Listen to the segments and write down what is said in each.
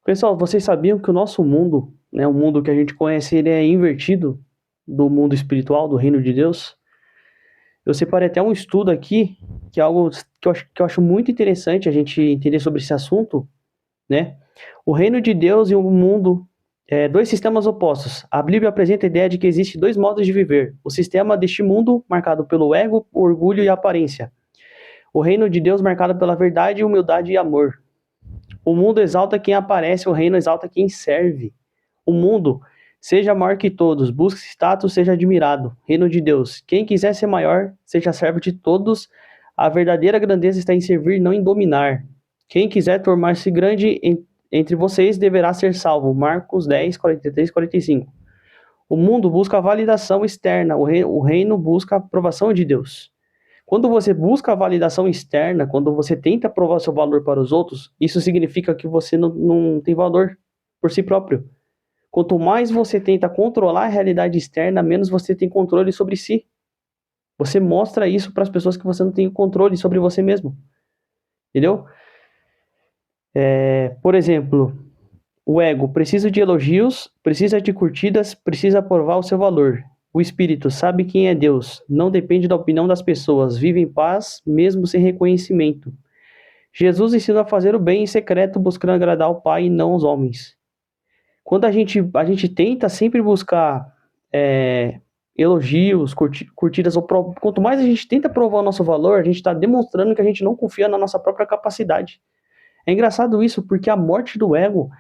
Pessoal, vocês sabiam que o nosso mundo, né, o mundo que a gente conhece, ele é invertido do mundo espiritual, do reino de Deus? Eu separei até um estudo aqui, que é algo que eu acho muito interessante a gente entender sobre esse assunto, né? O reino de Deus e o mundo, dois sistemas opostos. A Bíblia apresenta a ideia de que existe dois modos de viver. O sistema deste mundo, marcado pelo ego, orgulho e aparência. O reino de Deus, marcado pela verdade, humildade e amor. O mundo exalta quem aparece, o reino exalta quem serve. O mundo, seja maior que todos, busque status, seja admirado. Reino de Deus, quem quiser ser maior, seja servo de todos. A verdadeira grandeza está em servir, não em dominar. Quem quiser tornar-se grande entre vocês deverá ser salvo. Marcos 10, 43, 45. O mundo busca a validação externa, o reino busca a aprovação de Deus. Quando você busca a validação externa, quando você tenta provar seu valor para os outros, isso significa que você não tem valor por si próprio. Quanto mais você tenta controlar a realidade externa, menos você tem controle sobre si. Você mostra isso para as pessoas que você não tem controle sobre você mesmo. Entendeu? Por exemplo, o ego precisa de elogios, precisa de curtidas, precisa provar o seu valor. O espírito sabe quem é Deus, não depende da opinião das pessoas, vive em paz, mesmo sem reconhecimento. Jesus ensina a fazer o bem em secreto, buscando agradar ao Pai e não aos homens. Quando a gente tenta sempre buscar elogios, curtidas, quanto mais a gente tenta provar o nosso valor, a gente está demonstrando que a gente não confia na nossa própria capacidade. É engraçado isso, porque a morte do ego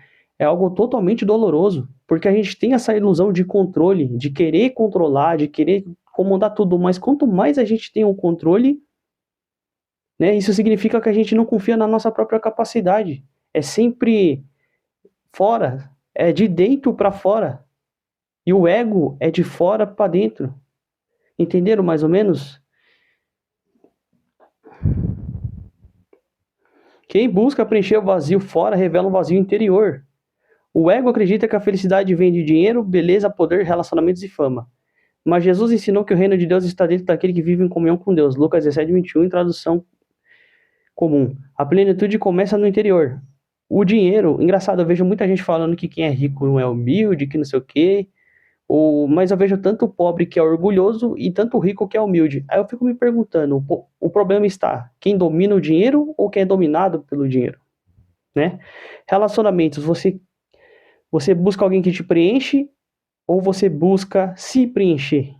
é algo totalmente doloroso, porque a gente tem essa ilusão de controle, de querer controlar, de querer comandar tudo, mas quanto mais a gente tem o controle, né, isso significa que a gente não confia na nossa própria capacidade. É sempre fora, é de dentro para fora. E o ego é de fora para dentro. Entenderam mais ou menos? Quem busca preencher o vazio fora revela um vazio interior. O ego acredita que a felicidade vem de dinheiro, beleza, poder, relacionamentos e fama. Mas Jesus ensinou que o reino de Deus está dentro daquele que vive em comunhão com Deus. Lucas 17, 21, em tradução comum. A plenitude começa no interior. O dinheiro, engraçado, eu vejo muita gente falando que quem é rico não é humilde, que não sei o quê. Mas eu vejo tanto pobre que é orgulhoso e tanto rico que é humilde. Aí eu fico me perguntando, o problema está quem domina o dinheiro ou quem é dominado pelo dinheiro, né? Relacionamentos, você busca alguém que te preenche ou você busca se preencher,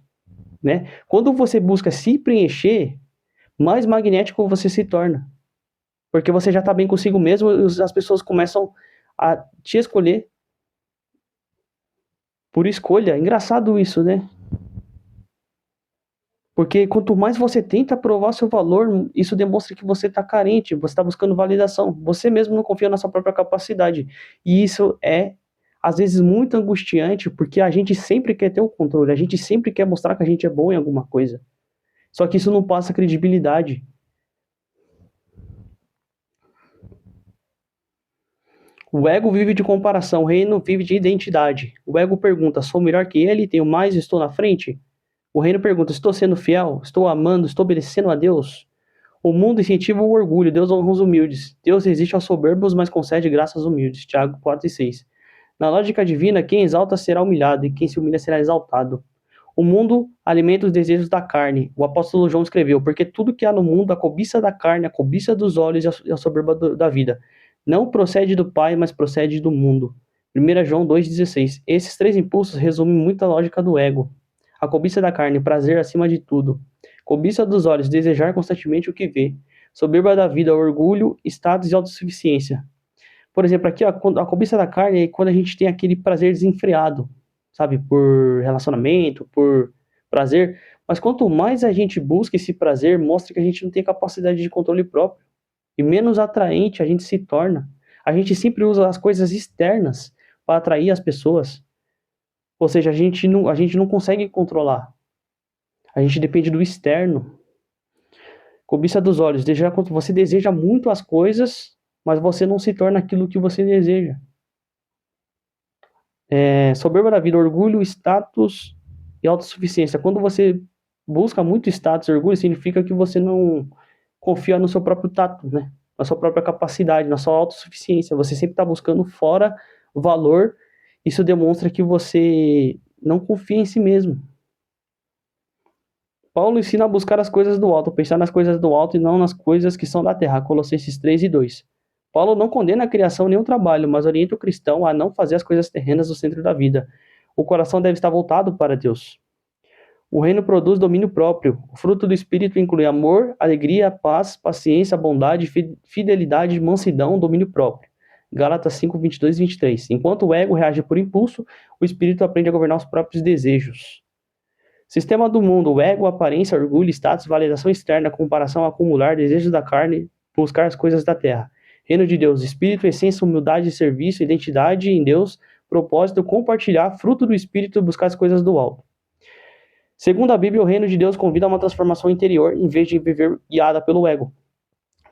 né? Quando você busca se preencher, mais magnético você se torna, porque você já está bem consigo mesmo e as pessoas começam a te escolher por escolha. Engraçado isso, né? Porque quanto mais você tenta provar seu valor, isso demonstra que você está carente, você está buscando validação. Você mesmo não confia na sua própria capacidade. E isso é, às vezes, muito angustiante, porque a gente sempre quer ter o controle, a gente sempre quer mostrar que a gente é bom em alguma coisa. Só que isso não passa credibilidade. O ego vive de comparação, o reino vive de identidade. O ego pergunta: sou melhor que ele? Tenho mais? Estou na frente? O reino pergunta: estou sendo fiel? Estou amando? Estou obedecendo a Deus? O mundo incentiva o orgulho, Deus honra os humildes. Deus resiste aos soberbos, mas concede graça aos humildes. Tiago 4 e 6. Na lógica divina, quem exalta será humilhado, e quem se humilha será exaltado. O mundo alimenta os desejos da carne. O apóstolo João escreveu: porque tudo que há no mundo, a cobiça da carne, a cobiça dos olhos e a soberba da vida, não procede do Pai, mas procede do mundo. 1 João 2,16. Esses três impulsos resumem muita lógica do ego. A cobiça da carne, prazer acima de tudo. Cobiça dos olhos, desejar constantemente o que vê. Soberba da vida, orgulho, status e autossuficiência. Por exemplo, aqui a cobiça da carne é quando a gente tem aquele prazer desenfreado, sabe? Por relacionamento, por prazer. Mas quanto mais a gente busca esse prazer, mostra que a gente não tem capacidade de controle próprio. E menos atraente a gente se torna. A gente sempre usa as coisas externas para atrair as pessoas. Ou seja, a gente não consegue controlar. A gente depende do externo. Cobiça dos olhos. Você deseja muito as coisas, mas você não se torna aquilo que você deseja. Soberba da vida, orgulho, status e autossuficiência. Quando você busca muito status e orgulho, significa que você não confia no seu próprio tato, né? na sua própria capacidade, na sua autossuficiência. Você sempre está buscando fora valor. Isso demonstra que você não confia em si mesmo. Paulo ensina a buscar as coisas do alto, pensar nas coisas do alto e não nas coisas que são da terra. Colossenses 3:2. Paulo não condena a criação nem o trabalho, mas orienta o cristão a não fazer as coisas terrenas no centro da vida. O coração deve estar voltado para Deus. O reino produz domínio próprio. O fruto do Espírito inclui amor, alegria, paz, paciência, bondade, fidelidade, mansidão, domínio próprio. Gálatas 5:22 e 23. Enquanto o ego reage por impulso, o Espírito aprende a governar os próprios desejos. Sistema do mundo: o ego, aparência, orgulho, status, validação externa, comparação, acumular, desejos da carne, buscar as coisas da terra. Reino de Deus: Espírito, essência, humildade, serviço, identidade em Deus, propósito, compartilhar, fruto do Espírito, buscar as coisas do alto. Segundo a Bíblia, o reino de Deus convida a uma transformação interior, em vez de viver guiada pelo ego,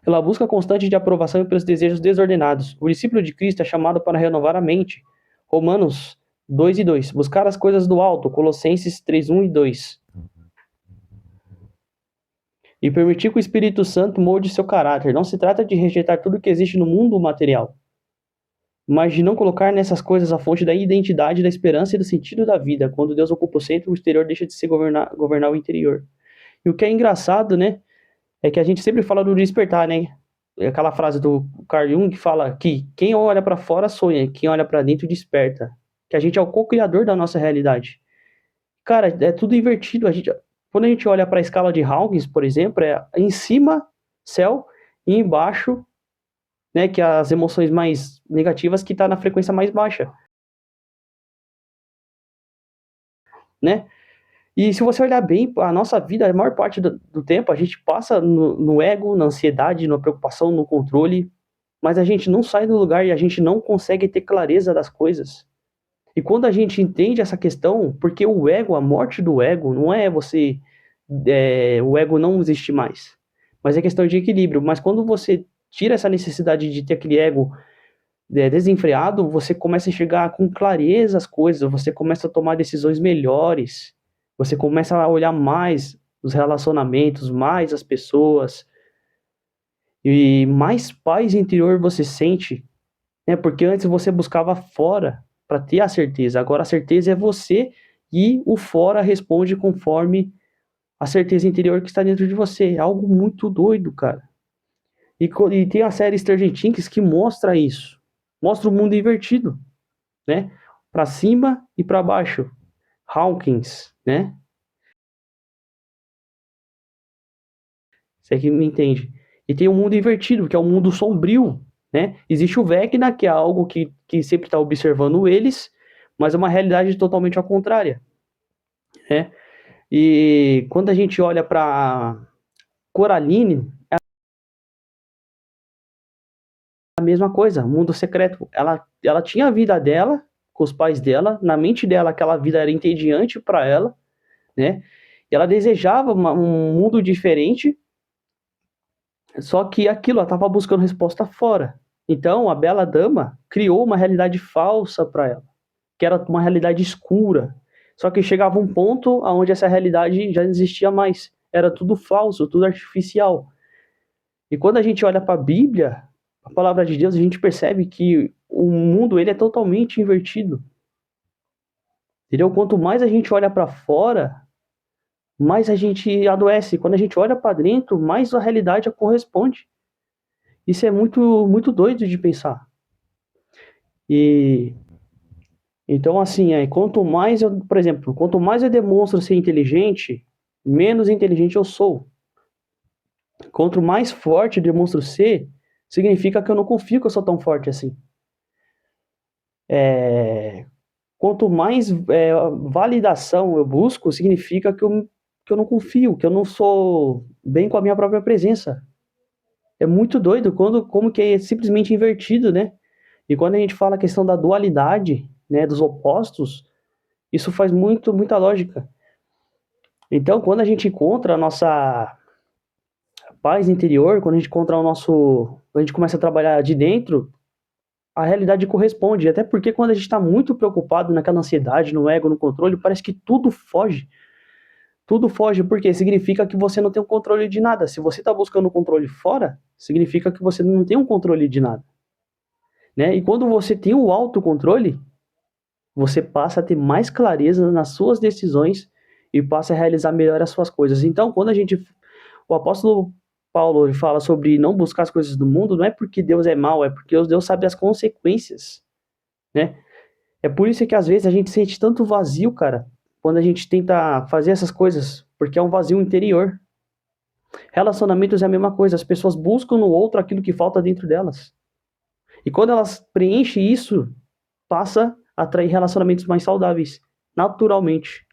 pela busca constante de aprovação e pelos desejos desordenados. O discípulo de Cristo é chamado para renovar a mente. Romanos 2:2. Buscar as coisas do alto. Colossenses 3:1 e 2. E permitir que o Espírito Santo molde seu caráter. Não se trata de rejeitar tudo que existe no mundo material, mas de não colocar nessas coisas a fonte da identidade, da esperança e do sentido da vida. Quando Deus ocupa o centro, o exterior deixa de se governar o interior. E o que é engraçado, né, é que a gente sempre fala do despertar, né? É aquela frase do Carl Jung que fala que quem olha para fora sonha, quem olha para dentro desperta. Que a gente é o co-criador da nossa realidade. Cara, é tudo invertido. Quando a gente olha para a escala de Hawkins, por exemplo, é em cima, céu, e embaixo, né, que as emoções mais negativas que está na frequência mais baixa, né? E se você olhar bem, a nossa vida, a maior parte do tempo, a gente passa no ego, na ansiedade, na preocupação, no controle, mas a gente não sai do lugar e a gente não consegue ter clareza das coisas. E quando a gente entende essa questão, porque o ego, a morte do ego, não é você, o ego não existe mais, mas é questão de equilíbrio. Mas quando você tira essa necessidade de ter aquele ego desenfreado, você começa a enxergar com clareza as coisas, você começa a tomar decisões melhores, você começa a olhar mais os relacionamentos, mais as pessoas, e mais paz interior você sente, né? Porque antes você buscava fora para ter a certeza, agora a certeza é você e o fora responde conforme a certeza interior que está dentro de você. É algo muito doido, cara. E tem a série Stranger Things que mostra isso. Mostra o mundo invertido, né? Para cima e para baixo. Hawkins, né? Você que me entende. E tem o mundo invertido, que é o mundo sombrio, né? Existe o Vecna, que é algo que sempre está observando eles, mas é uma realidade totalmente ao contrária, né? E quando a gente olha para Coraline, é a mesma coisa, mundo secreto. Ela tinha a vida dela, com os pais dela, na mente dela aquela vida era entediante para ela, né? E ela desejava um mundo diferente, só que aquilo, ela estava buscando resposta fora. Então, a bela dama criou uma realidade falsa para ela, que era uma realidade escura. Só que chegava um ponto onde essa realidade já não existia mais. Era tudo falso, tudo artificial. E quando a gente olha para a Bíblia, a palavra de Deus, a gente percebe que o mundo ele é totalmente invertido. Entendeu? Quanto mais a gente olha para fora, mais a gente adoece. Quando a gente olha para dentro, mais a realidade corresponde. Isso é muito, muito doido de pensar. E então, assim, quanto mais eu, por exemplo, quanto mais eu demonstro ser inteligente, menos inteligente eu sou. Quanto mais forte eu demonstro ser, significa que eu não confio que eu sou tão forte assim. Quanto mais validação eu busco, significa que eu não confio, que eu não sou bem com a minha própria presença. É muito doido como que é simplesmente invertido, né? E quando a gente fala a questão da dualidade, né, dos opostos, isso faz muita lógica. Então, quando a gente encontra a nossa paz interior, quando a gente encontra a gente começa a trabalhar de dentro, a realidade corresponde. Até porque quando a gente está muito preocupado naquela ansiedade, no ego, no controle, parece que tudo foge. Tudo foge porque significa que você não tem um controle de nada. Se você está buscando um controle fora, significa que você não tem um controle de nada, né? E quando você tem o autocontrole, você passa a ter mais clareza nas suas decisões e passa a realizar melhor as suas coisas. Então, o apóstolo Paulo fala sobre não buscar as coisas do mundo, não é porque Deus é mau, é porque Deus sabe as consequências, né? É por isso que às vezes a gente sente tanto vazio, cara, quando a gente tenta fazer essas coisas, porque é um vazio interior. Relacionamentos é a mesma coisa, as pessoas buscam no outro aquilo que falta dentro delas. E quando elas preenchem isso, passa a atrair relacionamentos mais saudáveis, naturalmente.